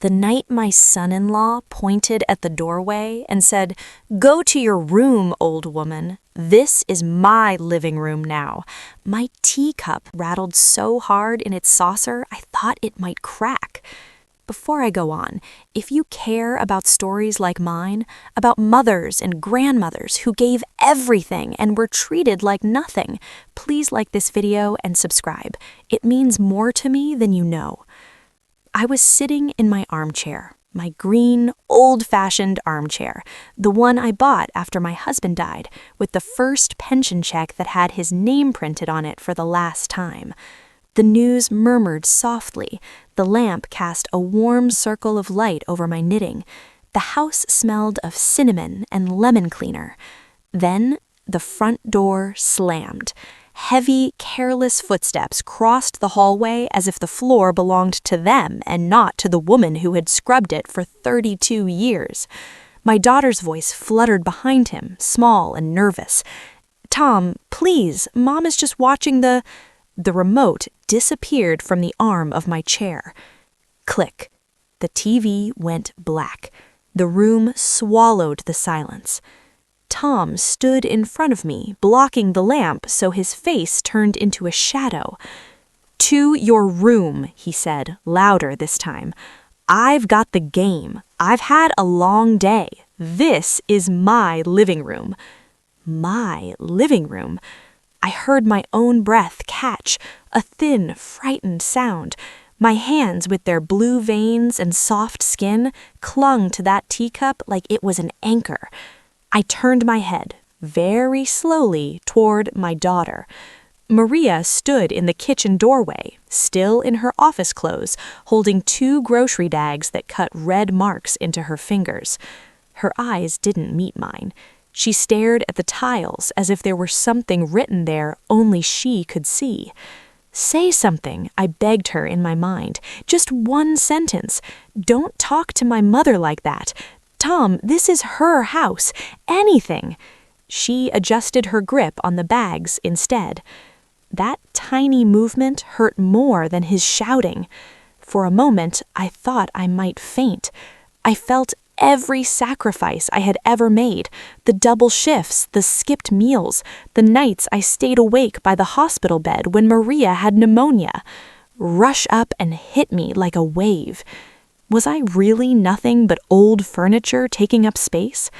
The night my son-in-law pointed at the doorway and said, "Go to your room, old woman. This is my living room now." My teacup rattled so hard in its saucer I thought it might crack. Before I go on, if you care about stories like mine, about mothers and grandmothers who gave everything and were treated like nothing, please like this video and subscribe. It means more to me than you know. I was sitting in my armchair, my green, old-fashioned armchair, the one I bought after my husband died, with the first pension check that had his name printed on it for the last time. The news murmured softly. The lamp cast a warm circle of light over my knitting. The house smelled of cinnamon and lemon cleaner. Then the front door slammed. Heavy, careless footsteps crossed the hallway as if the floor belonged to them and not to the woman who had scrubbed it for 32 years. My daughter's voice fluttered behind him, small and nervous. "Tom, please, Mom is just watching the..." The remote disappeared from the arm of my chair. Click. The TV went black. The room swallowed the silence. Tom stood in front of me, blocking the lamp so his face turned into a shadow. "To your room," he said, louder this time. "I've got the game. I've had a long day. This is my living room." My living room. I heard my own breath catch, a thin, frightened sound. My hands, with their blue veins and soft skin, clung to that teacup like it was an anchor. I turned my head, very slowly, toward my daughter. Maria stood in the kitchen doorway, still in her office clothes, holding 2 grocery bags that cut red marks into her fingers. Her eyes didn't meet mine. She stared at the tiles as if there were something written there only she could see. "Say something," I begged her in my mind. "Just one sentence. Don't talk to my mother like that. Tom, this is her house. Anything." She adjusted her grip on the bags instead. That tiny movement hurt more than his shouting. For a moment, I thought I might faint. I felt every sacrifice I had ever made, the double shifts, the skipped meals, the nights I stayed awake by the hospital bed when Maria had pneumonia, rush up and hit me like a wave. Was I really nothing but old furniture taking up space?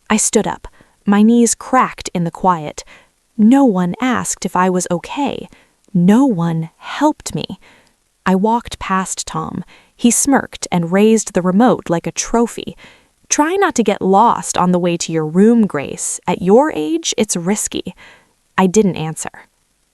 I stood up. My knees cracked in the quiet. No one asked if I was okay. No one helped me. I walked past Tom. He smirked and raised the remote like a trophy. "Try not to get lost on the way to your room, Grace. At your age, it's risky." I didn't answer.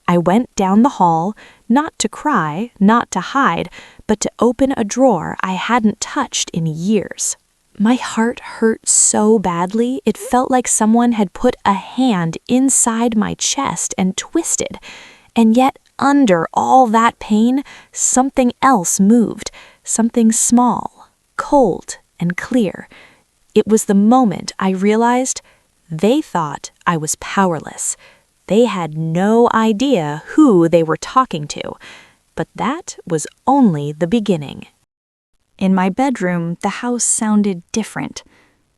I went down the hall, not to cry, not to hide, but to open a drawer I hadn't touched in years. My heart hurt so badly it felt like someone had put a hand inside my chest and twisted. And yet, under all that pain, something else moved, something small, cold, and clear. It was the moment I realized they thought I was powerless. They had no idea who they were talking to, but that was only the beginning. In my bedroom, the house sounded different.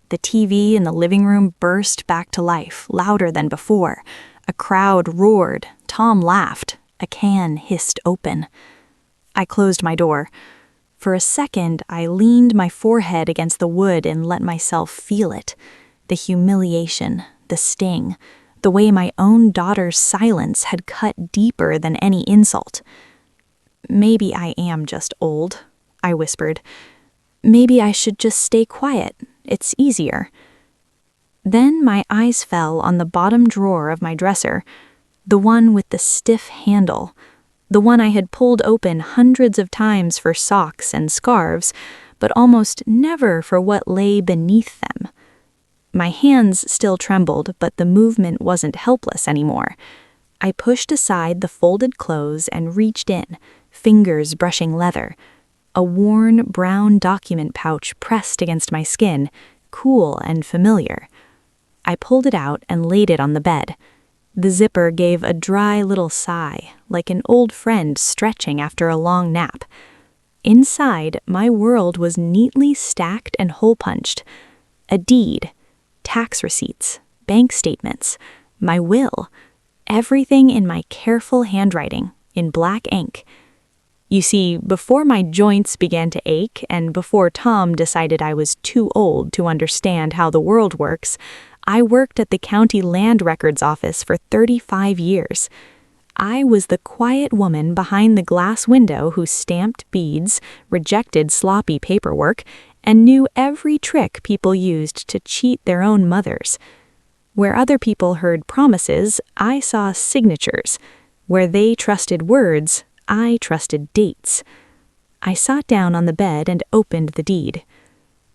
The TV in the living room burst back to life, louder than before. A crowd roared, Tom laughed, a can hissed open. I closed my door. For a second, I leaned my forehead against the wood and let myself feel it. The humiliation, the sting, the way my own daughter's silence had cut deeper than any insult. "Maybe I am just old," I whispered. "Maybe I should just stay quiet. It's easier." Then my eyes fell on the bottom drawer of my dresser, the one with the stiff handle, the one I had pulled open hundreds of times for socks and scarves, but almost never for what lay beneath them. My hands still trembled, but the movement wasn't helpless anymore. I pushed aside the folded clothes and reached in, fingers brushing leather. A worn brown document pouch pressed against my skin, cool and familiar. I pulled it out and laid it on the bed. The zipper gave a dry little sigh, like an old friend stretching after a long nap. Inside, my world was neatly stacked and hole-punched. A deed, tax receipts, bank statements, my will, everything in my careful handwriting, in black ink. You see, before my joints began to ache and before Tom decided I was too old to understand how the world works, I worked at the county land records office for 35 years. I was the quiet woman behind the glass window who stamped beads, rejected sloppy paperwork, and knew every trick people used to cheat their own mothers. Where other people heard promises, I saw signatures. Where they trusted words, I trusted dates. I sat down on the bed and opened the deed.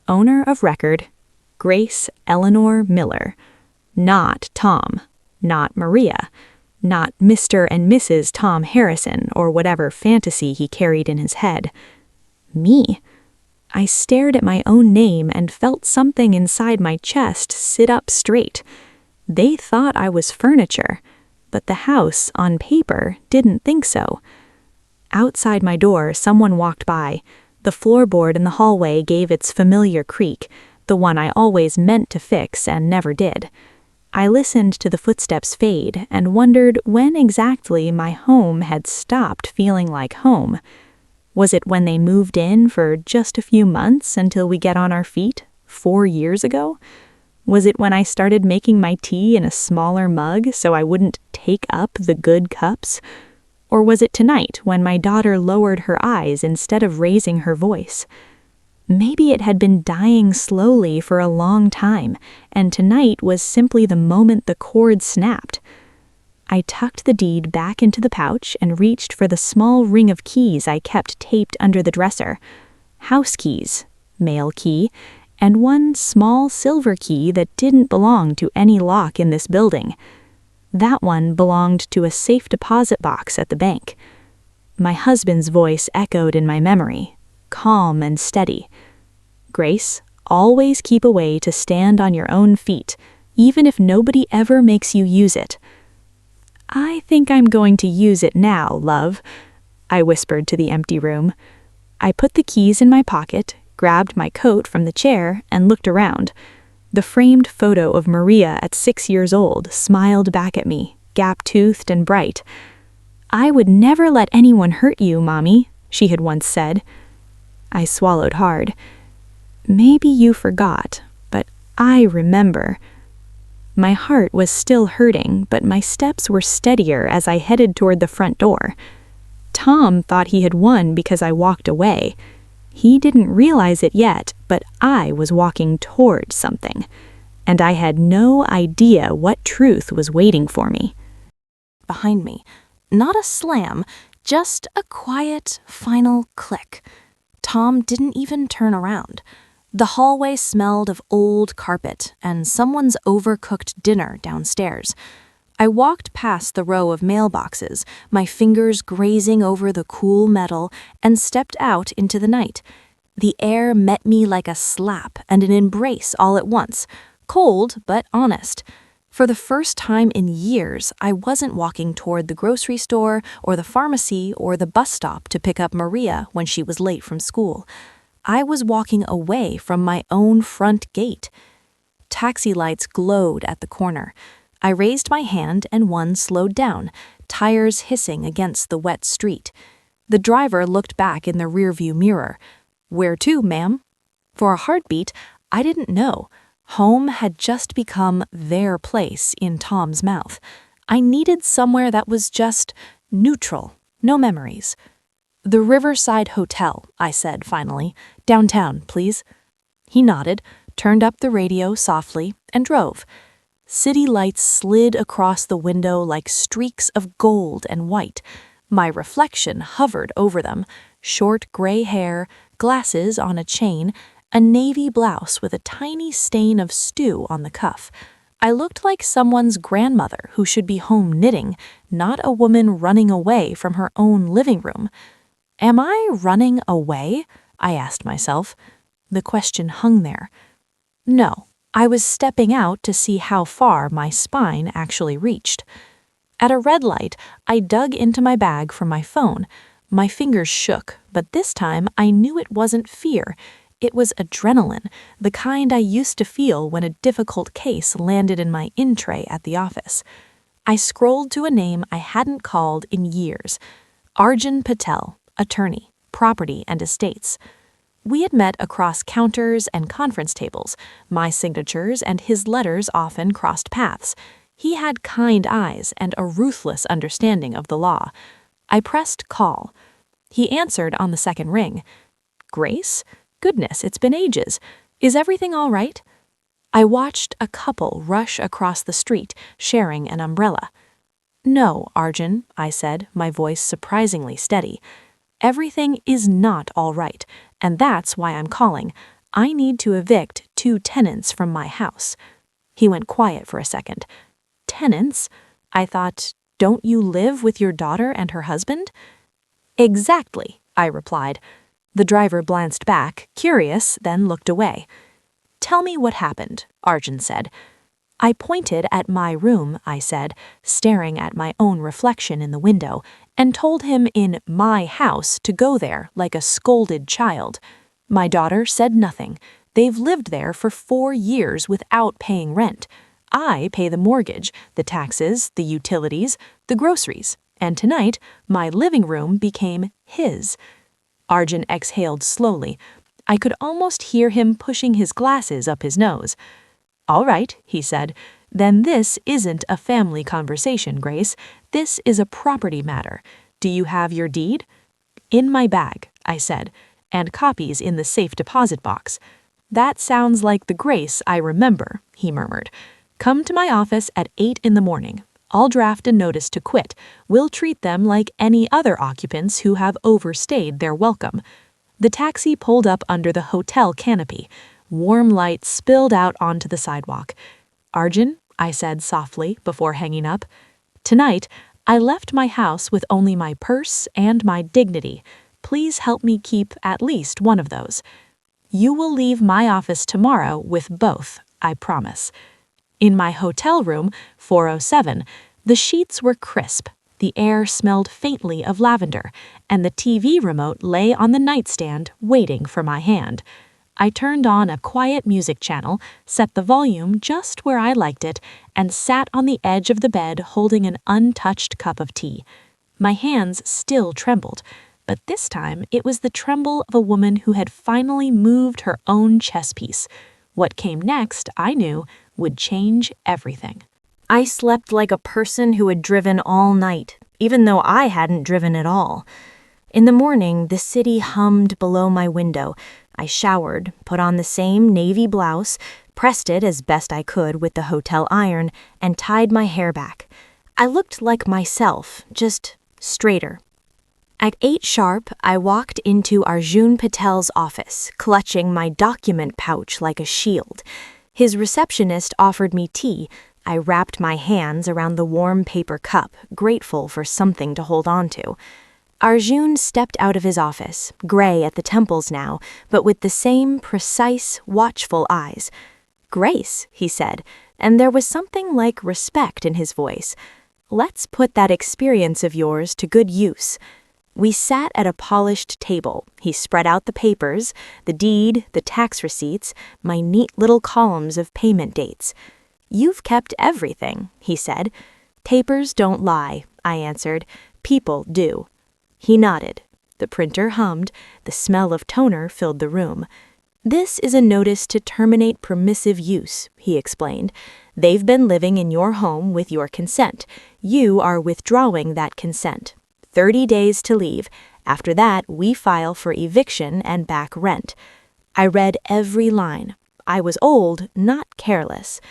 Owner of record, Grace Eleanor Miller. Not Tom. Not Maria. Not Mr. and Mrs. Tom Harrison or whatever fantasy he carried in his head. Me. I stared at my own name and felt something inside my chest sit up straight. They thought I was furniture, but the house, on paper, didn't think so. Outside my door, someone walked by. The floorboard in the hallway gave its familiar creak, the one I always meant to fix and never did. I listened to the footsteps fade and wondered when exactly my home had stopped feeling like home. Was it when they moved in for just a few months until we get on our feet, 4 years ago? Was it when I started making my tea in a smaller mug so I wouldn't take up the good cups? Or was it tonight when my daughter lowered her eyes instead of raising her voice? Maybe it had been dying slowly for a long time, and tonight was simply the moment the cord snapped. I tucked the deed back into the pouch and reached for the small ring of keys I kept taped under the dresser. House keys, mail key, and one small silver key that didn't belong to any lock in this building. That one belonged to a safe deposit box at the bank. My husband's voice echoed in my memory, calm and steady. Grace, always keep a way to stand on your own feet, even if nobody ever makes you use it. I think I'm going to use it now, love, I whispered to the empty room. I put the keys in my pocket, grabbed my coat from the chair, and looked around. The framed photo of Maria at 6 years old smiled back at me, gap-toothed and bright. I would never let anyone hurt you, Mommy, she had once said. I swallowed hard. Maybe you forgot, but I remember. My heart was still hurting, but my steps were steadier as I headed toward the front door. Tom thought he had won because I walked away. He didn't realize it yet, but I was walking toward something, and I had no idea what truth was waiting for me. Behind me, not a slam, just a quiet, final click. Tom didn't even turn around. The hallway smelled of old carpet and someone's overcooked dinner downstairs. I walked past the row of mailboxes, my fingers grazing over the cool metal, and stepped out into the night. The air met me like a slap and an embrace all at once, cold but honest. For the first time in years, I wasn't walking toward the grocery store or the pharmacy or the bus stop to pick up Maria when she was late from school. I was walking away from my own front gate. Taxi lights glowed at the corner. I raised my hand and one slowed down, tires hissing against the wet street. The driver looked back in the rearview mirror. Where to, ma'am? For a heartbeat, I didn't know. Home had just become their place in Tom's mouth. I needed somewhere that was just neutral, no memories. The Riverside Hotel, I said finally. Downtown, please. He nodded, turned up the radio softly, and drove. City lights slid across the window like streaks of gold and white. My reflection hovered over them, short gray hair, glasses on a chain, a navy blouse with a tiny stain of stew on the cuff. I looked like someone's grandmother who should be home knitting, not a woman running away from her own living room. Am I running away? I asked myself. The question hung there. No. I was stepping out to see how far my spine actually reached. At a red light, I dug into my bag for my phone. My fingers shook, but this time I knew it wasn't fear. It was adrenaline, the kind I used to feel when a difficult case landed in my in tray at the office. I scrolled to a name I hadn't called in years. Arjun Patel, attorney, property and estates. We had met across counters and conference tables. My signatures and his letters often crossed paths. He had kind eyes and a ruthless understanding of the law. I pressed call. He answered on the second ring. Grace? Goodness, it's been ages. Is everything all right? I watched a couple rush across the street, sharing an umbrella. No, Arjun, I said, my voice surprisingly steady. Everything is not all right, and that's why I'm calling. I need to evict 2 tenants from my house. He went quiet for a second. Tenants? I thought, don't you live with your daughter and her husband? Exactly, I replied. The driver glanced back, curious, then looked away. Tell me what happened, Arjun said. I pointed at my room, I said, staring at my own reflection in the window, and told him in my house to go there like a scolded child. My daughter said nothing. They've lived there for 4 years without paying rent. I pay the mortgage, the taxes, the utilities, the groceries, and tonight my living room became his. Arjun exhaled slowly. I could almost hear him pushing his glasses up his nose. All right, he said, then this isn't a family conversation, Grace. This is a property matter. Do you have your deed? In my bag, I said, and copies in the safe deposit box. That sounds like the Grace I remember, he murmured. Come to my office at 8 in the morning. I'll draft a notice to quit. We'll treat them like any other occupants who have overstayed their welcome. The taxi pulled up under the hotel canopy. Warm light spilled out onto the sidewalk. Arjun, I said softly before hanging up. Tonight, I left my house with only my purse and my dignity. Please help me keep at least one of those. You will leave my office tomorrow with both, I promise. In my hotel room, 407, the sheets were crisp. The air smelled faintly of lavender, and the TV remote lay on the nightstand waiting for my hand. I turned on a quiet music channel, set the volume just where I liked it, and sat on the edge of the bed holding an untouched cup of tea. My hands still trembled, but this time it was the tremble of a woman who had finally moved her own chess piece. What came next, I knew, would change everything. I slept like a person who had driven all night, even though I hadn't driven at all. In the morning, the city hummed below my window. I showered, put on the same navy blouse, pressed it as best I could with the hotel iron, and tied my hair back. I looked like myself, just straighter. At 8 sharp, I walked into Arjun Patel's office, clutching my document pouch like a shield. His receptionist offered me tea. I wrapped my hands around the warm paper cup, grateful for something to hold on to. Arjun stepped out of his office, gray at the temples now, but with the same precise, watchful eyes. Grace, he said, and there was something like respect in his voice. Let's put that experience of yours to good use. We sat at a polished table. He spread out the papers, the deed, the tax receipts, my neat little columns of payment dates. You've kept everything, he said. Papers don't lie, I answered. People do. He nodded. The printer hummed. The smell of toner filled the room. This is a notice to terminate permissive use, he explained. They've been living in your home with your consent. You are withdrawing that consent. 30 days to leave. After that, we file for eviction and back rent. I read every line. I was old, not careless.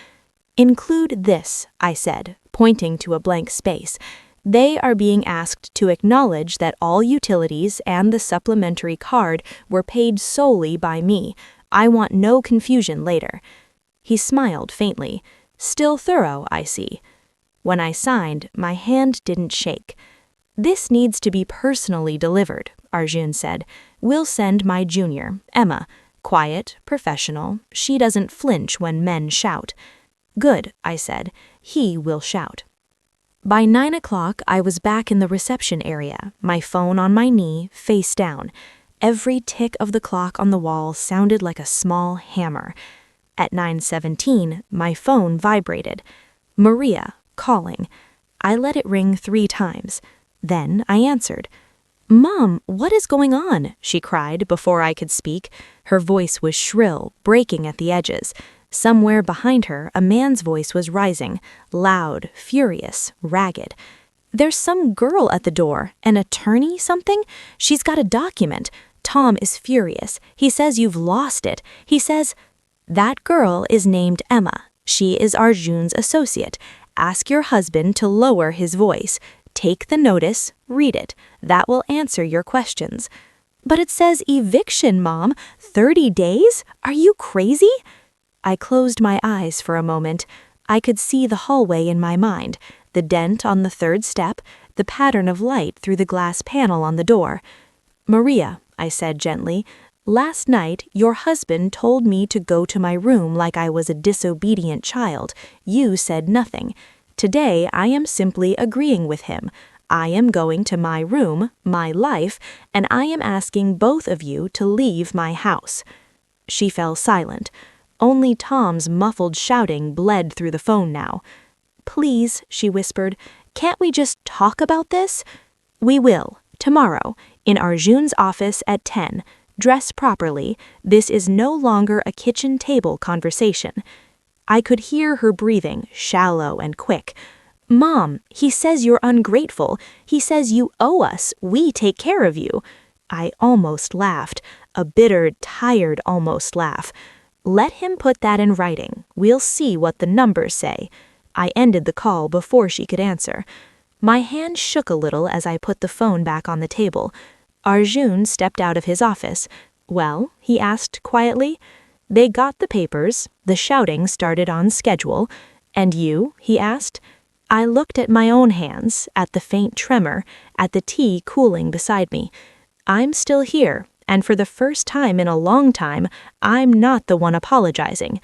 Include this, I said, pointing to a blank space. They are being asked to acknowledge that all utilities and the supplementary card were paid solely by me. I want no confusion later. He smiled faintly. Still thorough, I see. When I signed, my hand didn't shake. This needs to be personally delivered, Arjun said. We'll send my junior, Emma. Quiet, professional. She doesn't flinch when men shout. Good, I said. He will shout. By 9 o'clock, I was back in the reception area, my phone on my knee, face down. Every tick of the clock on the wall sounded like a small hammer. At 9:17, my phone vibrated. Maria, calling. I let it ring 3 times. Then I answered. "Mom, what is going on?" she cried before I could speak. Her voice was shrill, breaking at the edges. Somewhere behind her, a man's voice was rising, loud, furious, ragged. "There's some girl at the door, an attorney something? She's got a document. Tom is furious. He says you've lost it. He says—" "That girl is named Emma. She is Arjun's associate. Ask your husband to lower his voice. Take the notice, read it. That will answer your questions." "But it says eviction, Mom. 30 days? Are you crazy?" I closed my eyes for a moment. I could see the hallway in my mind, the dent on the 3rd step, the pattern of light through the glass panel on the door. "Maria," I said gently, "last night your husband told me to go to my room like I was a disobedient child. You said nothing. Today I am simply agreeing with him. I am going to my room, my life, and I am asking both of you to leave my house." She fell silent. Only Tom's muffled shouting bled through the phone now. "Please," she whispered, "can't we just talk about this?" "We will, tomorrow, in Arjun's office at 10. Dress properly. This is no longer a kitchen table conversation." I could hear her breathing, shallow and quick. "Mom, he says you're ungrateful. He says you owe us. We take care of you." I almost laughed, a bitter, tired almost laugh. "Let him put that in writing. We'll see what the numbers say." I ended the call before she could answer. My hand shook a little as I put the phone back on the table. Arjun stepped out of his office. "Well?" he asked quietly. "They got the papers. The shouting started on schedule." "And you?" he asked. I looked at my own hands, at the faint tremor, at the tea cooling beside me. "I'm still here, and for the first time in a long time, I'm not the one apologizing."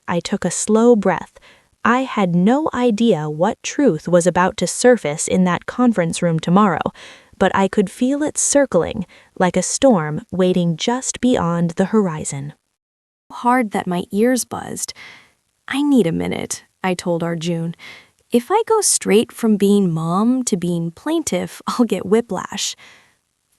I took a slow breath. I had no idea what truth was about to surface in that conference room tomorrow, but I could feel it circling, like a storm waiting just beyond the horizon. Hard that my ears buzzed. "I need a minute," I told Arjun. "If I go straight from being mom to being plaintiff, I'll get whiplash."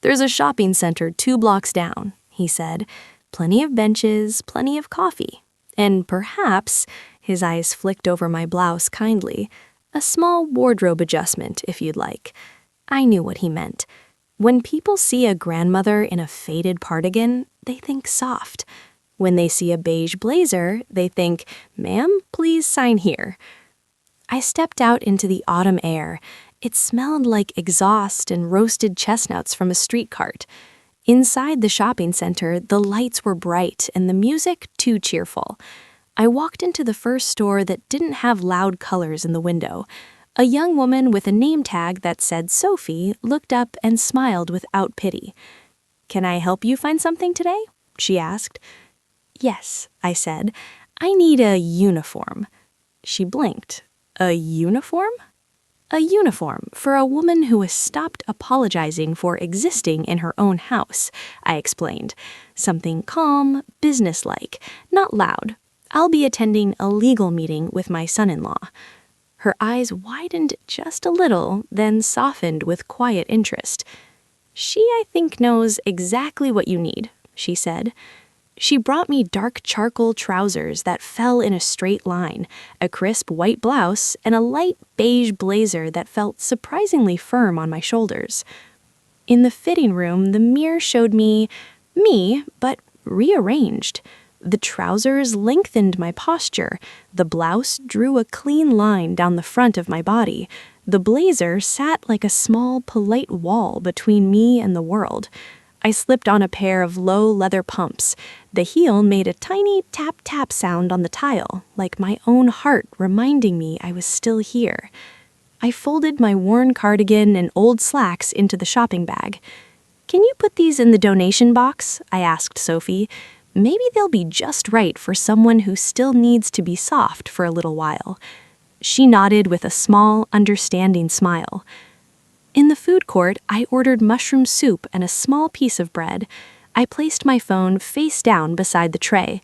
"There's a shopping center 2 blocks down," he said. "Plenty of benches, plenty of coffee. And perhaps," his eyes flicked over my blouse kindly, "a small wardrobe adjustment if you'd like." I knew what he meant. When people see a grandmother in a faded cardigan, they think soft. When they see a beige blazer, they think, "Ma'am, please sign here." I stepped out into the autumn air. It smelled like exhaust and roasted chestnuts from a street cart. Inside the shopping center, the lights were bright and the music too cheerful. I walked into the first store that didn't have loud colors in the window. A young woman with a name tag that said Sophie looked up and smiled without pity. "Can I help you find something today?" she asked. "Yes," I said. "I need a uniform." She blinked. "A uniform?" "A uniform for a woman who has stopped apologizing for existing in her own house," I explained. "Something calm, businesslike, not loud. I'll be attending a legal meeting with my son-in-law." Her eyes widened just a little, then softened with quiet interest. "She, I think, knows exactly what you need," she said. She brought me dark charcoal trousers that fell in a straight line, a crisp white blouse, and a light beige blazer that felt surprisingly firm on my shoulders. In the fitting room, the mirror showed me, but rearranged. The trousers lengthened my posture. The blouse drew a clean line down the front of my body. The blazer sat like a small, polite wall between me and the world. I slipped on a pair of low leather pumps. The heel made a tiny tap-tap sound on the tile, like my own heart reminding me I was still here. I folded my worn cardigan and old slacks into the shopping bag. "Can you put these in the donation box?" I asked Sophie. "Maybe they'll be just right for someone who still needs to be soft for a little while." She nodded with a small, understanding smile. In the food court, I ordered mushroom soup and a small piece of bread. I placed my phone face down beside the tray.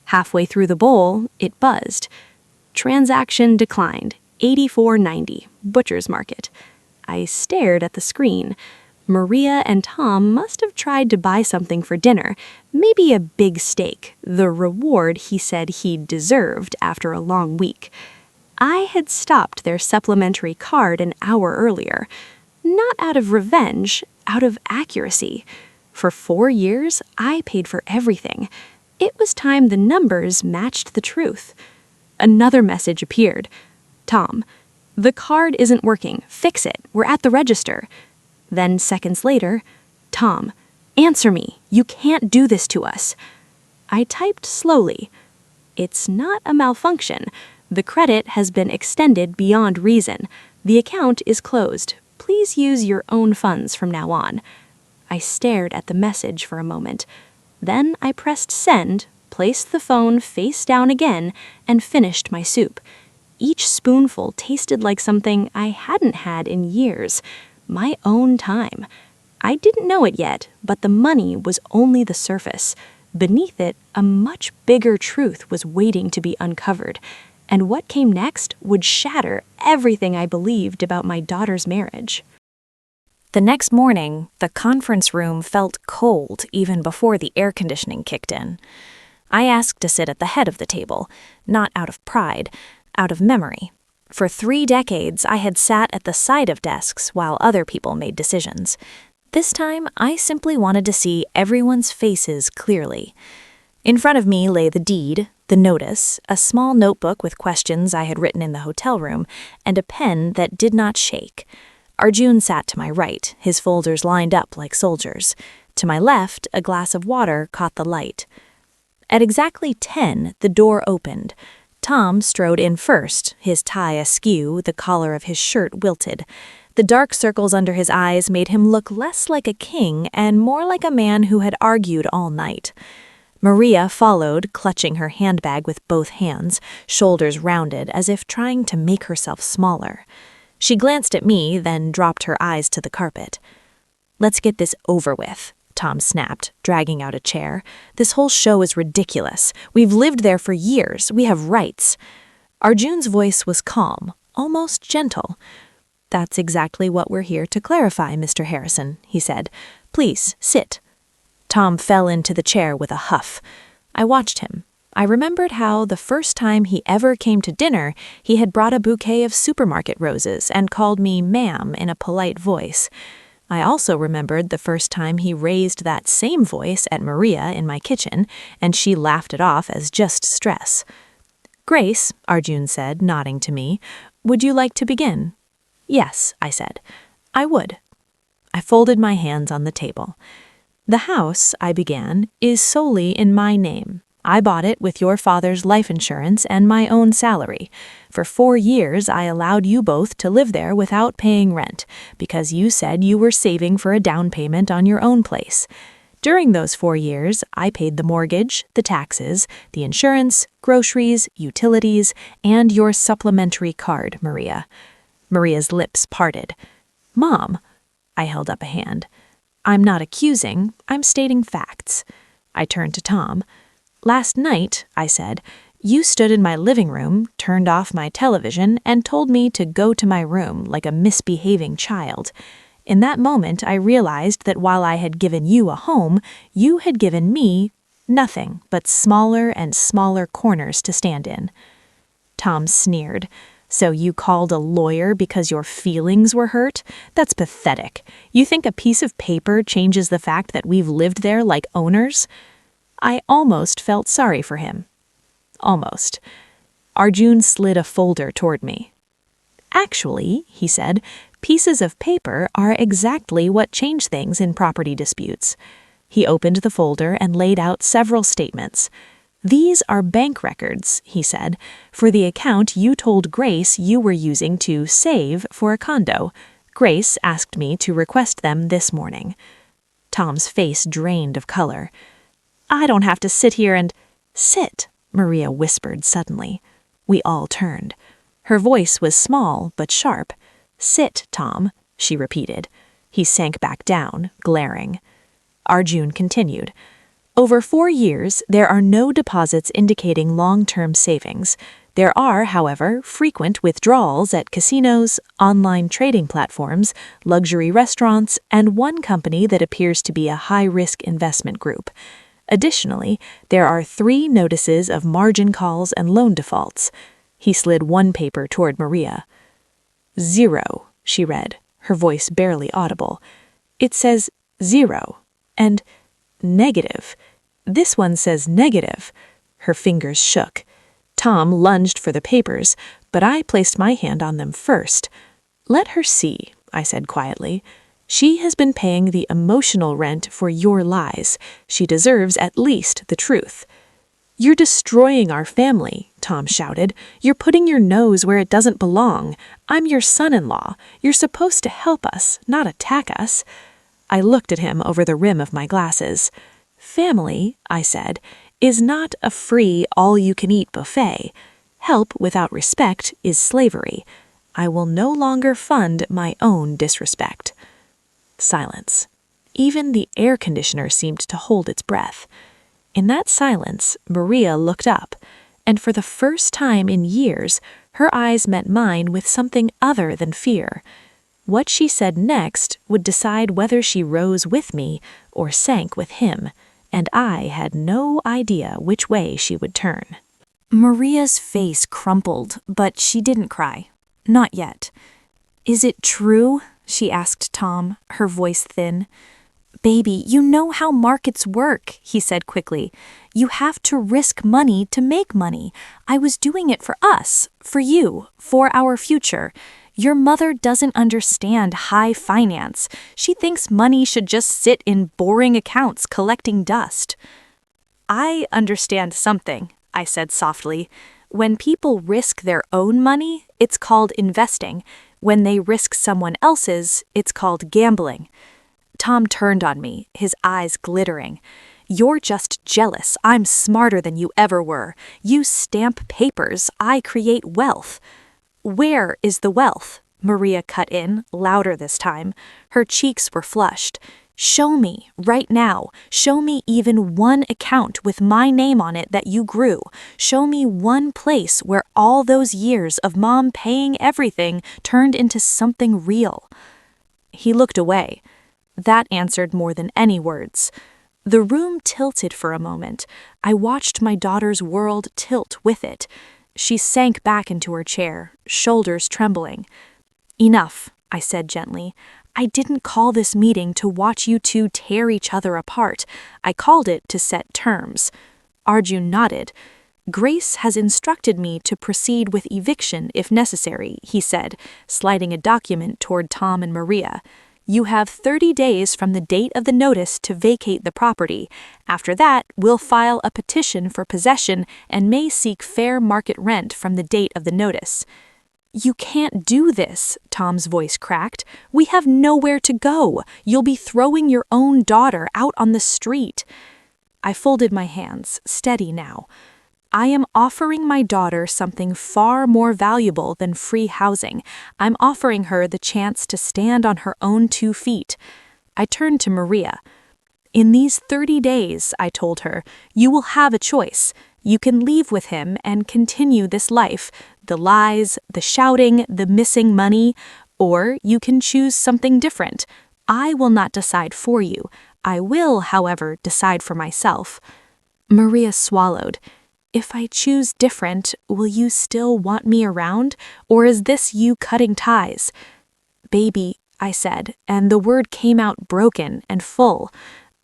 Halfway through the bowl, it buzzed. Transaction declined, $84.90, Butcher's Market. I stared at the screen. Maria and Tom must have tried to buy something for dinner, maybe a big steak, the reward he said he deserved after a long week. I had stopped their supplementary card an hour earlier. Not out of revenge, out of accuracy. For 4 years, I paid for everything. It was time the numbers matched the truth. Another message appeared. Tom, the card isn't working. Fix it. We're at the register. Then seconds later, Tom, answer me. You can't do this to us. I typed slowly. It's not a malfunction. The credit has been extended beyond reason. The account is closed. Please use your own funds from now on. I stared at the message for a moment. Then I pressed send, placed the phone face down again, and finished my soup. Each spoonful tasted like something I hadn't had in years. My own time. I didn't know it yet, but the money was only the surface. Beneath it, a much bigger truth was waiting to be uncovered. And what came next would shatter everything I believed about my daughter's marriage. The next morning, the conference room felt cold even before the air conditioning kicked in. I asked to sit at the head of the table, not out of pride, out of memory. For 3 decades, I had sat at the side of desks while other people made decisions. This time, I simply wanted to see everyone's faces clearly. In front of me lay the deed, the notice, a small notebook with questions I had written in the hotel room, and a pen that did not shake. Arjun sat to my right, his folders lined up like soldiers. To my left, a glass of water caught the light. At exactly 10, the door opened. Tom strode in first, his tie askew, the collar of his shirt wilted. The dark circles under his eyes made him look less like a king and more like a man who had argued all night. Maria followed, clutching her handbag with both hands, shoulders rounded as if trying to make herself smaller. She glanced at me, then dropped her eyes to the carpet. "Let's get this over with," Tom snapped, dragging out a chair. "This whole show is ridiculous. We've lived there for years. We have rights." Arjun's voice was calm, almost gentle. "That's exactly what we're here to clarify, Mr. Harrison," he said. "Please, sit." Tom fell into the chair with a huff. I watched him. I remembered how, the first time he ever came to dinner, he had brought a bouquet of supermarket roses and called me ma'am in a polite voice. I also remembered the first time he raised that same voice at Maria in my kitchen, and she laughed it off as just stress. "Grace," Arjun said, nodding to me, "would you like to begin?" "Yes," I said. "I would." I folded my hands on the table. "The house," I began, "is solely in my name. I bought it with your father's life insurance and my own salary. For 4 years, I allowed you both to live there without paying rent, because you said you were saving for a down payment on your own place. During those 4 years, I paid the mortgage, the taxes, the insurance, groceries, utilities, and your supplementary card, Maria." Maria's lips parted. "Mom," I held up a hand. "I'm not accusing, I'm stating facts." I turned to Tom. "Last night," I said, "you stood in my living room, turned off my television, and told me to go to my room like a misbehaving child. In that moment, I realized that while I had given you a home, you had given me nothing but smaller and smaller corners to stand in." Tom sneered. "So you called a lawyer because your feelings were hurt? That's pathetic. You think a piece of paper changes the fact that we've lived there like owners?" I almost felt sorry for him. Almost. Arjun slid a folder toward me. "Actually," he said, "pieces of paper are exactly what change things in property disputes." He opened the folder and laid out several statements. "These are bank records," he said, "for the account you told Grace you were using to save for a condo. Grace asked me to request them this morning." Tom's face drained of color. "I don't have to sit here and—" "Sit," Maria whispered suddenly. We all turned. Her voice was small but sharp. "Sit, Tom," she repeated. He sank back down, glaring. Arjun continued. "Over 4 years, there are no deposits indicating long-term savings. There are, however, frequent withdrawals at casinos, online trading platforms, luxury restaurants, and one company that appears to be a high-risk investment group. Additionally, there are 3 notices of margin calls and loan defaults." He slid one paper toward Maria. "0," she read, her voice barely audible. "It says 0. And negative. This one says negative." Her fingers shook. Tom lunged for the papers, but I placed my hand on them first. "Let her see," I said quietly. "She has been paying the emotional rent for your lies. She deserves at least the truth." "You're destroying our family," Tom shouted. "You're putting your nose where it doesn't belong. I'm your son-in-law. You're supposed to help us, not attack us." I looked at him over the rim of my glasses. "Family," I said, "is not a free all-you-can-eat buffet. Help without respect is slavery. I will no longer fund my own disrespect." Silence. Even the air conditioner seemed to hold its breath. In that silence, Maria looked up, and for the first time in years, her eyes met mine with something other than fear. What she said next would decide whether she rose with me or sank with him, and I had no idea which way she would turn. Maria's face crumpled, but she didn't cry. Not yet. "Is it true?" she asked Tom, her voice thin. "Baby, you know how markets work," he said quickly. "You have to risk money to make money. I was doing it for us, for you, for our future. Your mother doesn't understand high finance. She thinks money should just sit in boring accounts collecting dust." "I understand something," I said softly. "When people risk their own money, it's called investing. When they risk someone else's, it's called gambling." Tom turned on me, his eyes glittering. "You're just jealous. I'm smarter than you ever were. You stamp papers. I create wealth." "Where is the wealth?" Maria cut in, louder this time. Her cheeks were flushed. "Show me, right now. Show me even one account with my name on it that you grew. Show me one place where all those years of Mom paying everything turned into something real." He looked away. That answered more than any words. The room tilted for a moment. I watched my daughter's world tilt with it. She sank back into her chair, shoulders trembling. "Enough," I said gently. "I didn't call this meeting to watch you two tear each other apart. I called it to set terms." Arjun nodded. "Grace has instructed me to proceed with eviction if necessary," he said, sliding a document toward Tom and Maria. "You have 30 days from the date of the notice to vacate the property. After that, we'll file a petition for possession and may seek fair market rent from the date of the notice." "You can't do this," Tom's voice cracked. "We have nowhere to go. You'll be throwing your own daughter out on the street." I folded my hands, steady now. "I am offering my daughter something far more valuable than free housing. I'm offering her the chance to stand on her own 2 feet. I turned to Maria. "In these 30 days, I told her, you will have a choice. You can leave with him and continue this life, the lies, the shouting, the missing money, or you can choose something different. I will not decide for you. I will, however, decide for myself." Maria swallowed. "If I choose different, will you still want me around, or is this you cutting ties?" "Baby," I said, and the word came out broken and full.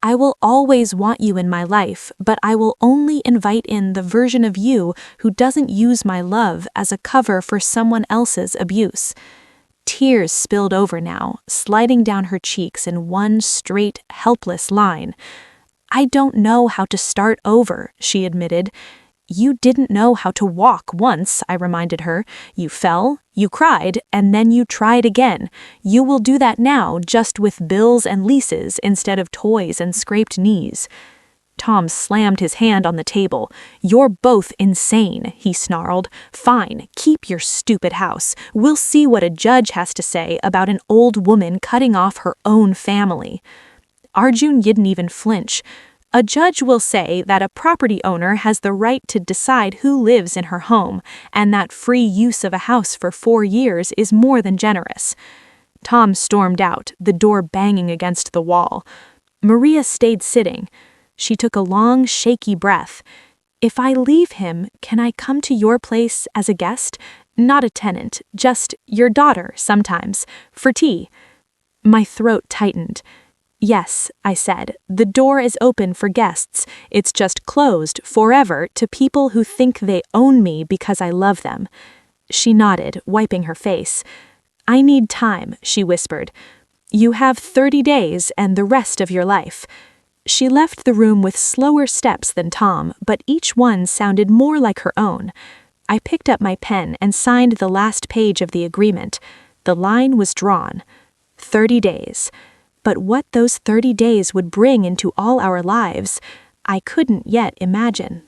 "I will always want you in my life, but I will only invite in the version of you who doesn't use my love as a cover for someone else's abuse." Tears spilled over now, sliding down her cheeks in one straight, helpless line. "I don't know how to start over," she admitted. "You didn't know how to walk once," I reminded her. "You fell, you cried, and then you tried again. You will do that now, just with bills and leases instead of toys and scraped knees." Tom slammed his hand on the table. "You're both insane," he snarled. "Fine, keep your stupid house. We'll see what a judge has to say about an old woman cutting off her own family." Arjun didn't even flinch. "A judge will say that a property owner has the right to decide who lives in her home, and that free use of a house for 4 years is more than generous." Tom stormed out, the door banging against the wall. Maria stayed sitting. She took a long, shaky breath. "If I leave him, can I come to your place as a guest? Not a tenant, just your daughter sometimes, for tea." My throat tightened. "Yes," I said, "the door is open for guests. It's just closed forever to people who think they own me because I love them." She nodded, wiping her face. "I need time," she whispered. "You have 30 days and the rest of your life." She left the room with slower steps than Tom, but each one sounded more like her own. I picked up my pen and signed the last page of the agreement. The line was drawn. 30 days. But what those 30 days would bring into all our lives, I couldn't yet imagine.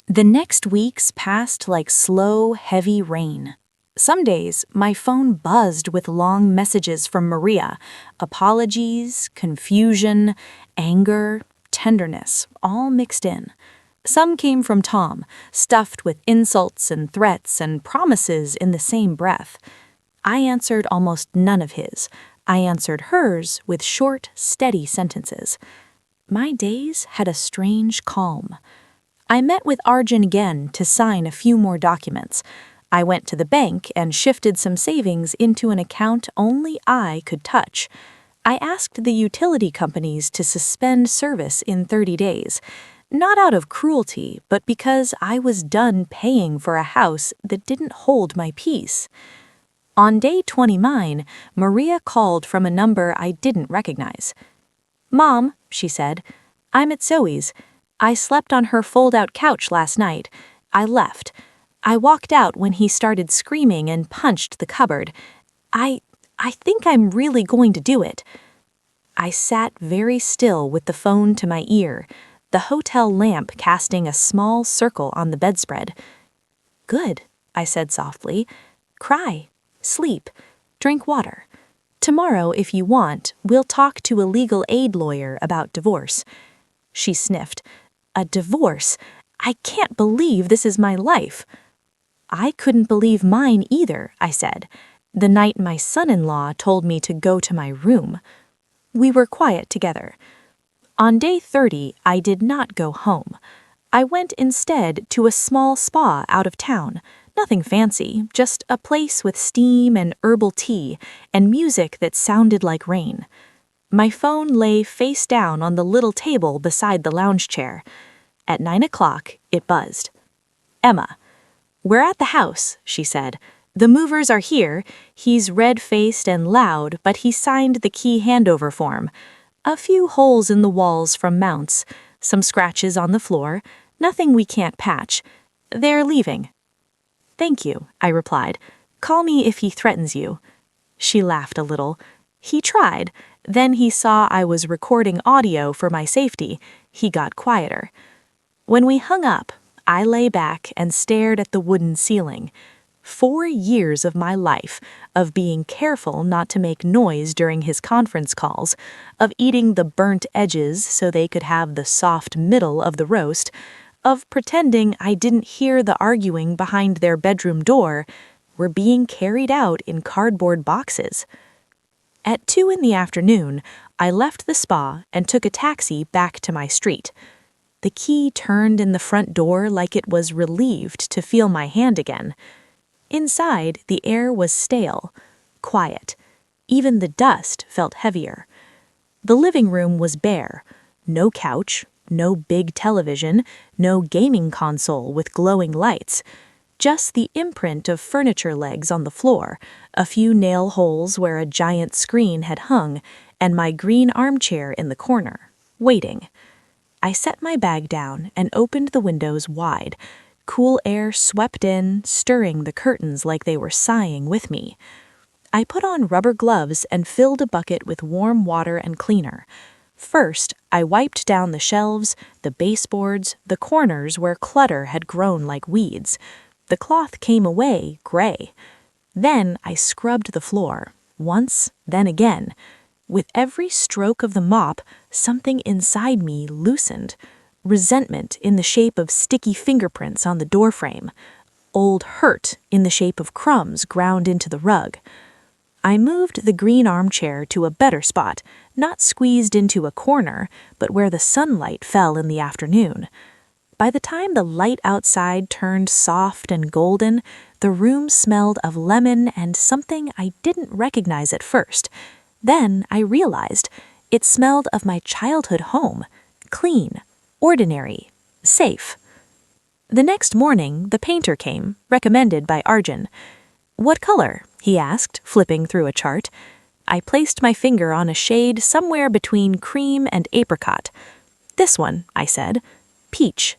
The next weeks passed like slow, heavy rain. Some days, my phone buzzed with long messages from Maria, apologies, confusion, anger, tenderness, all mixed in. Some came from Tom, stuffed with insults and threats and promises in the same breath. I answered almost none of his. I answered hers with short, steady sentences. My days had a strange calm. I met with Arjun again to sign a few more documents. I went to the bank and shifted some savings into an account only I could touch. I asked the utility companies to suspend service in 30 days, not out of cruelty, but because I was done paying for a house that didn't hold my peace. On day 29, Maria called from a number I didn't recognize. "Mom," she said, "I'm at Zoe's. I slept on her fold-out couch last night. I left. I walked out when he started screaming and punched the cupboard. I think I'm really going to do it." I sat very still with the phone to my ear, the hotel lamp casting a small circle on the bedspread. "Good," I said softly. "Cry, sleep, drink water. Tomorrow, if you want, we'll talk to a legal aid lawyer about divorce." She sniffed. "A divorce? I can't believe this is my life." "I couldn't believe mine either," I said, "the night my son-in-law told me to go to my room." We were quiet together. On day 30, I did not go home. I went instead to a small spa out of town. Nothing fancy, just a place with steam and herbal tea and music that sounded like rain. My phone lay face down on the little table beside the lounge chair. At 9 o'clock, it buzzed. "Emma." "We're at the house," she said. "The movers are here. He's red-faced and loud, but he signed the key handover form. A few holes in the walls from mounts, some scratches on the floor, nothing we can't patch. They're leaving." "Thank you," I replied. "Call me if he threatens you." She laughed a little. "He tried. Then he saw I was recording audio for my safety. He got quieter." When we hung up, I lay back and stared at the wooden ceiling. 4 years of my life, of being careful not to make noise during his conference calls, of eating the burnt edges so they could have the soft middle of the roast, of pretending I didn't hear the arguing behind their bedroom door, were being carried out in cardboard boxes. At 2 in the afternoon, I left the spa and took a taxi back to my street. The key turned in the front door like it was relieved to feel my hand again. Inside, the air was stale, quiet. Even the dust felt heavier. The living room was bare. No couch, no big television, no gaming console with glowing lights. Just the imprint of furniture legs on the floor, a few nail holes where a giant screen had hung, and my green armchair in the corner, waiting. I set my bag down and opened the windows wide. Cool air swept in, stirring the curtains like they were sighing with me. I put on rubber gloves and filled a bucket with warm water and cleaner. First, I wiped down the shelves, the baseboards, the corners where clutter had grown like weeds. The cloth came away gray. Then I scrubbed the floor, once, then again. With every stroke of the mop, something inside me loosened. Resentment in the shape of sticky fingerprints on the doorframe. Old hurt in the shape of crumbs ground into the rug. I moved the green armchair to a better spot, not squeezed into a corner, but where the sunlight fell in the afternoon. By the time the light outside turned soft and golden, the room smelled of lemon and something I didn't recognize at first. Then I realized it smelled of my childhood home, clean, ordinary, safe. The next morning, the painter came, recommended by Arjun. "What color?" he asked, flipping through a chart. I placed my finger on a shade somewhere between cream and apricot. "This one," I said. "Peach."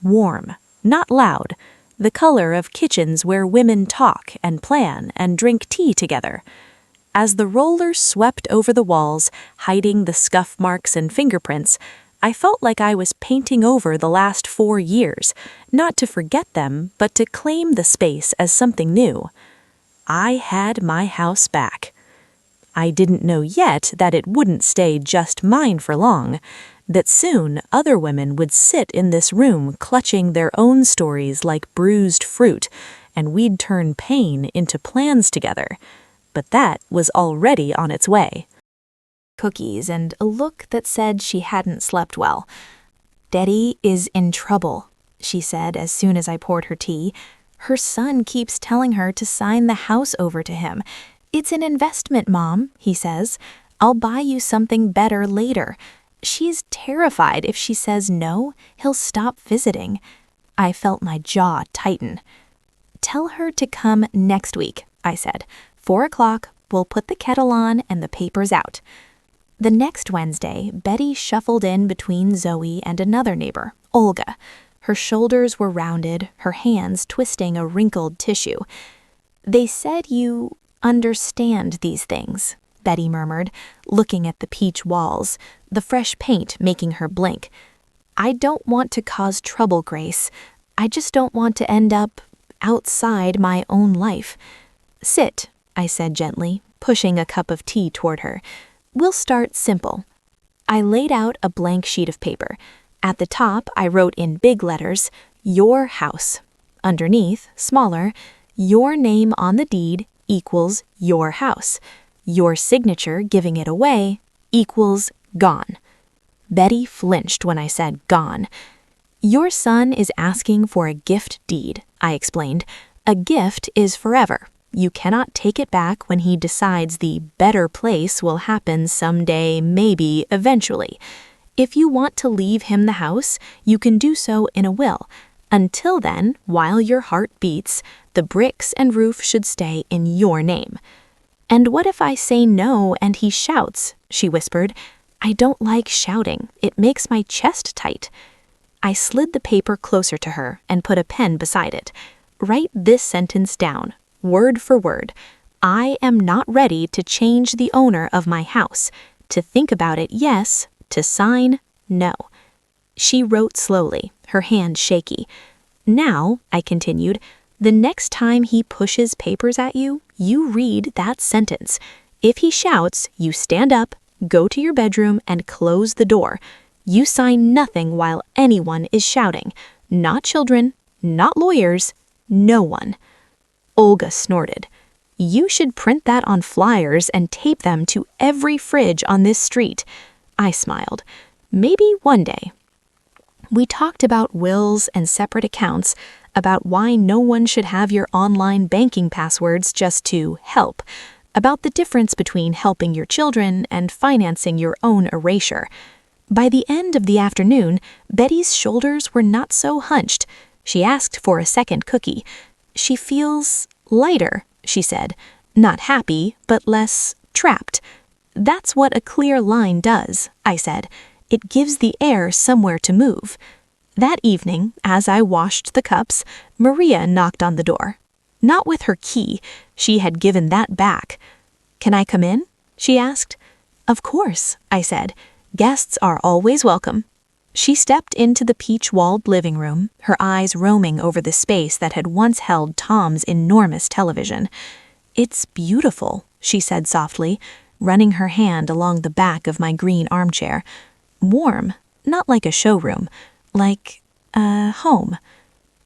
Warm, not loud, the color of kitchens where women talk and plan and drink tea together. As the roller swept over the walls, hiding the scuff marks and fingerprints, I felt like I was painting over the last 4 years, not to forget them, but to claim the space as something new. I had my house back. I didn't know yet that it wouldn't stay just mine for long, that soon other women would sit in this room clutching their own stories like bruised fruit, and we'd turn pain into plans together. But that was already on its way. Cookies and a look that said she hadn't slept well. "Daddy is in trouble," she said as soon as I poured her tea. "Her son keeps telling her to sign the house over to him. 'It's an investment, Mom,' he says. 'I'll buy you something better later.' She's terrified if she says no, he'll stop visiting." I felt my jaw tighten. "Tell her to come next week," I said. 4 o'clock, we'll put the kettle on and the papers out." The next Wednesday, Betty shuffled in between Zoe and another neighbor, Olga. Her shoulders were rounded, her hands twisting a wrinkled tissue. "They said you understand these things," Betty murmured, looking at the peach walls, the fresh paint making her blink. "I don't want to cause trouble, Grace. I just don't want to end up outside my own life." "Sit," I said gently, pushing a cup of tea toward her. "We'll start simple." I laid out a blank sheet of paper. At the top, I wrote in big letters, "Your house." Underneath, smaller, "Your name on the deed equals your house. Your signature giving it away equals gone." Betty flinched when I said gone. "Your son is asking for a gift deed," I explained. "A gift is forever. You cannot take it back when he decides the better place will happen someday, maybe, eventually. If you want to leave him the house, you can do so in a will. Until then, while your heart beats, the bricks and roof should stay in your name." "And what if I say no and he shouts?" she whispered. "I don't like shouting. It makes my chest tight." I slid the paper closer to her and put a pen beside it. "Write this sentence down, word for word. I am not ready to change the owner of my house. To think about it, yes. To sign, no." She wrote slowly, her hand shaky. "Now," I continued, "the next time he pushes papers at you, you read that sentence. If he shouts, you stand up, go to your bedroom, and close the door. You sign nothing while anyone is shouting. Not children, not lawyers, no one." Olga snorted. "You should print that on flyers and tape them to every fridge on this street." I smiled. "Maybe one day." We talked about wills and separate accounts, about why no one should have your online banking passwords just to help, about the difference between helping your children and financing your own erasure. By the end of the afternoon, Betty's shoulders were not so hunched. She asked for a second cookie. "She feels lighter," she said. "Not happy, but less trapped." "That's what a clear line does," I said. "It gives the air somewhere to move." That evening, as I washed the cups, Maria knocked on the door. Not with her key. She had given that back. "Can I come in?" she asked. "Of course," I said. Guests are always welcome." She stepped into the peach-walled living room, her eyes roaming over the space that had once held Tom's enormous television. "It's beautiful," she said softly, running her hand along the back of my green armchair. "Warm, not like a showroom, like a home."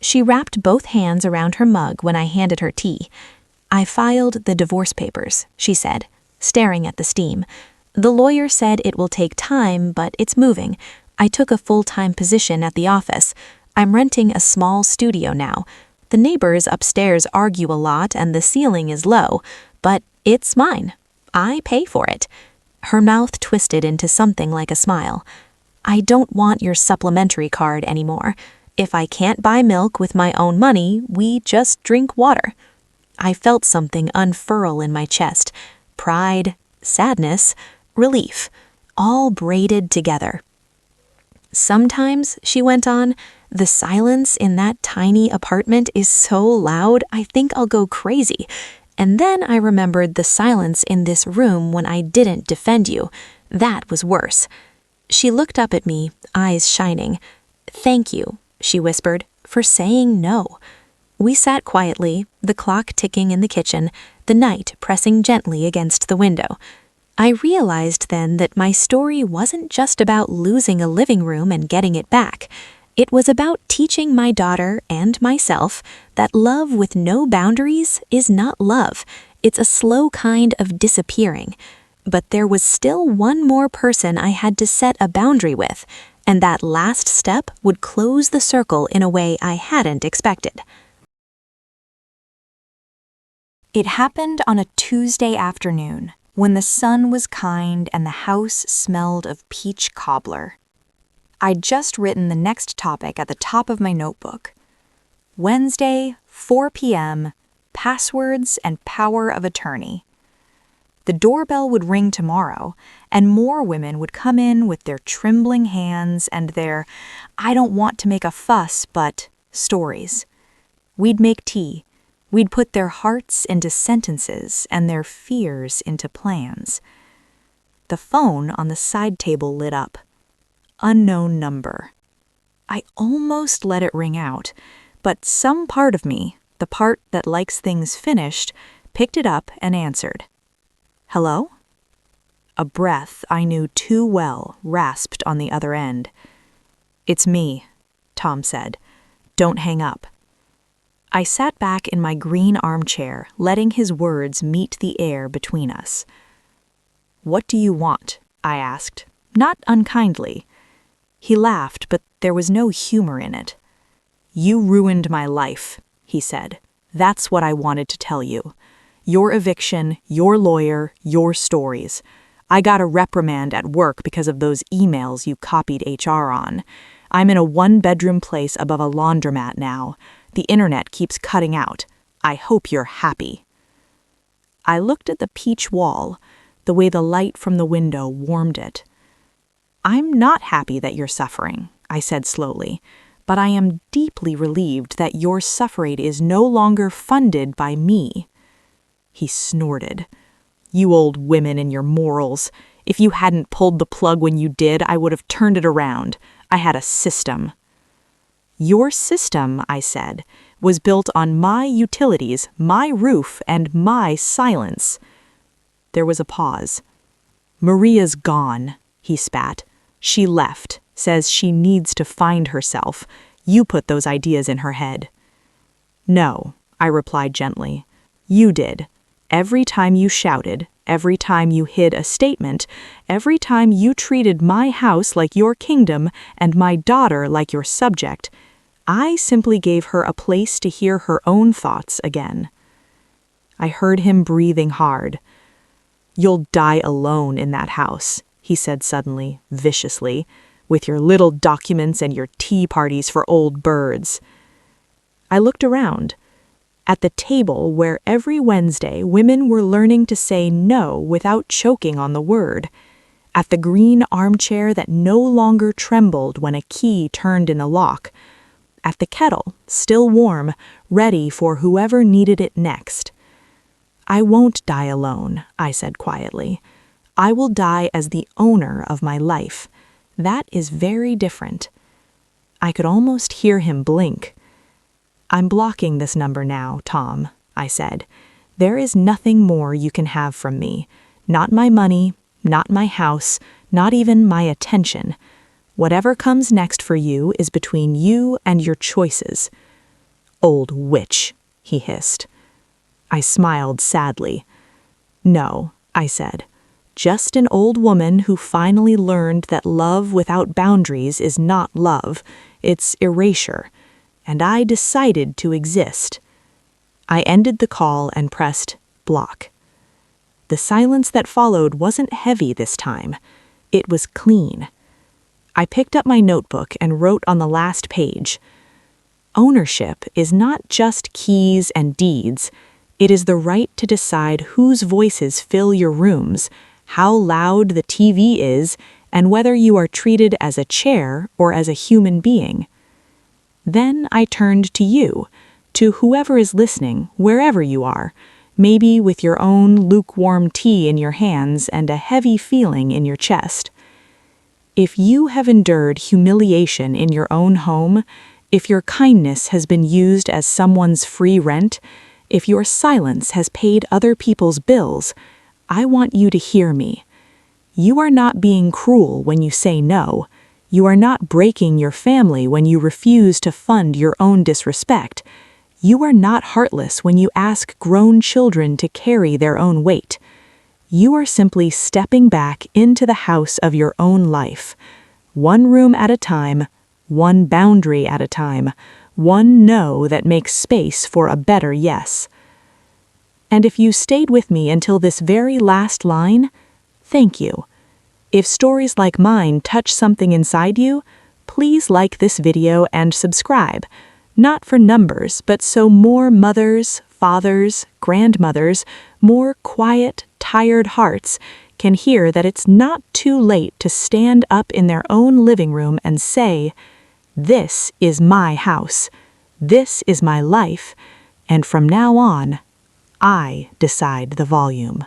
She wrapped both hands around her mug when I handed her tea. "I filed the divorce papers," she said, staring at the steam. "The lawyer said it will take time, but it's moving. I took a full-time position at the office. I'm renting a small studio now. The neighbors upstairs argue a lot and the ceiling is low, but it's mine. I pay for it." Her mouth twisted into something like a smile. "I don't want your supplementary card anymore. If I can't buy milk with my own money, we just drink water." I felt something unfurl in my chest. Pride, sadness, relief, all braided together. "Sometimes," she went on, "the silence in that tiny apartment is so loud I think I'll go crazy. And then I remembered the silence in this room when I didn't defend you. That was worse." She looked up at me, eyes shining. "Thank you," she whispered, "for saying no." We sat quietly, the clock ticking in the kitchen, the night pressing gently against the window. I realized then that my story wasn't just about losing a living room and getting it back. It was about teaching my daughter and myself that love with no boundaries is not love. It's a slow kind of disappearing. But there was still one more person I had to set a boundary with, and that last step would close the circle in a way I hadn't expected. It happened on a Tuesday afternoon, when the sun was kind and the house smelled of peach cobbler. I'd just written the next topic at the top of my notebook. Wednesday, 4 p.m., passwords and power of attorney. The doorbell would ring tomorrow, and more women would come in with their trembling hands and their "I don't want to make a fuss, but" stories. We'd make tea. We'd put their hearts into sentences and their fears into plans. The phone on the side table lit up. Unknown number. I almost let it ring out, but some part of me, the part that likes things finished, picked it up and answered. "Hello?" A breath I knew too well rasped on the other end. "It's me," Tom said. "Don't hang up." I sat back in my green armchair, letting his words meet the air between us. "What do you want?" I asked, not unkindly. He laughed, but there was no humor in it. "You ruined my life," he said. "That's what I wanted to tell you. Your eviction, your lawyer, your stories. I got a reprimand at work because of those emails you copied HR on. I'm in a one-bedroom place above a laundromat now. The internet keeps cutting out. I hope you're happy." I looked at the peach wall, the way the light from the window warmed it. "I'm not happy that you're suffering," I said slowly, "but I am deeply relieved that your suffering is no longer funded by me." He snorted. "You old women and your morals. If you hadn't pulled the plug when you did, I would have turned it around. I had a system." "Your system," I said, "was built on my utilities, my roof, and my silence." There was a pause. "Maria's gone," he spat. "She left, says she needs to find herself. You put those ideas in her head." "No," I replied gently. "You did. Every time you shouted, every time you hid a statement, every time you treated my house like your kingdom and my daughter like your subject, I simply gave her a place to hear her own thoughts again." I heard him breathing hard. "You'll die alone in that house," he said suddenly, viciously, "with your little documents and your tea parties for old birds." I looked around. At the table where every Wednesday women were learning to say no without choking on the word. At the green armchair that no longer trembled when a key turned in the lock. At the kettle, still warm, ready for whoever needed it next. "I won't die alone," I said quietly. I will die as the owner of my life. That is very different. I could almost hear him blink. I'm blocking this number now, Tom, I said. There is nothing more you can have from me. Not my money, not my house, not even my attention. Whatever comes next for you is between you and your choices. Old witch, he hissed. I smiled sadly. No, I said. Just an old woman who finally learned that love without boundaries is not love, it's erasure. And I decided to exist. I ended the call and pressed block. The silence that followed wasn't heavy this time. It was clean. I picked up my notebook and wrote on the last page, ownership is not just keys and deeds. It is the right to decide whose voices fill your rooms, how loud the TV is, and whether you are treated as a chair or as a human being. Then I turned to you, to whoever is listening, wherever you are, maybe with your own lukewarm tea in your hands and a heavy feeling in your chest. If you have endured humiliation in your own home, if your kindness has been used as someone's free rent, if your silence has paid other people's bills, I want you to hear me. You are not being cruel when you say no. You are not breaking your family when you refuse to fund your own disrespect. You are not heartless when you ask grown children to carry their own weight. You are simply stepping back into the house of your own life, one room at a time, one boundary at a time, one no that makes space for a better yes. And if you stayed with me until this very last line, thank you. If stories like mine touch something inside you, please like this video and subscribe, not for numbers, but so more mothers, fathers, grandmothers, more quiet, tired hearts can hear that it's not too late to stand up in their own living room and say, this is my house, this is my life, and from now on, I decide the volume.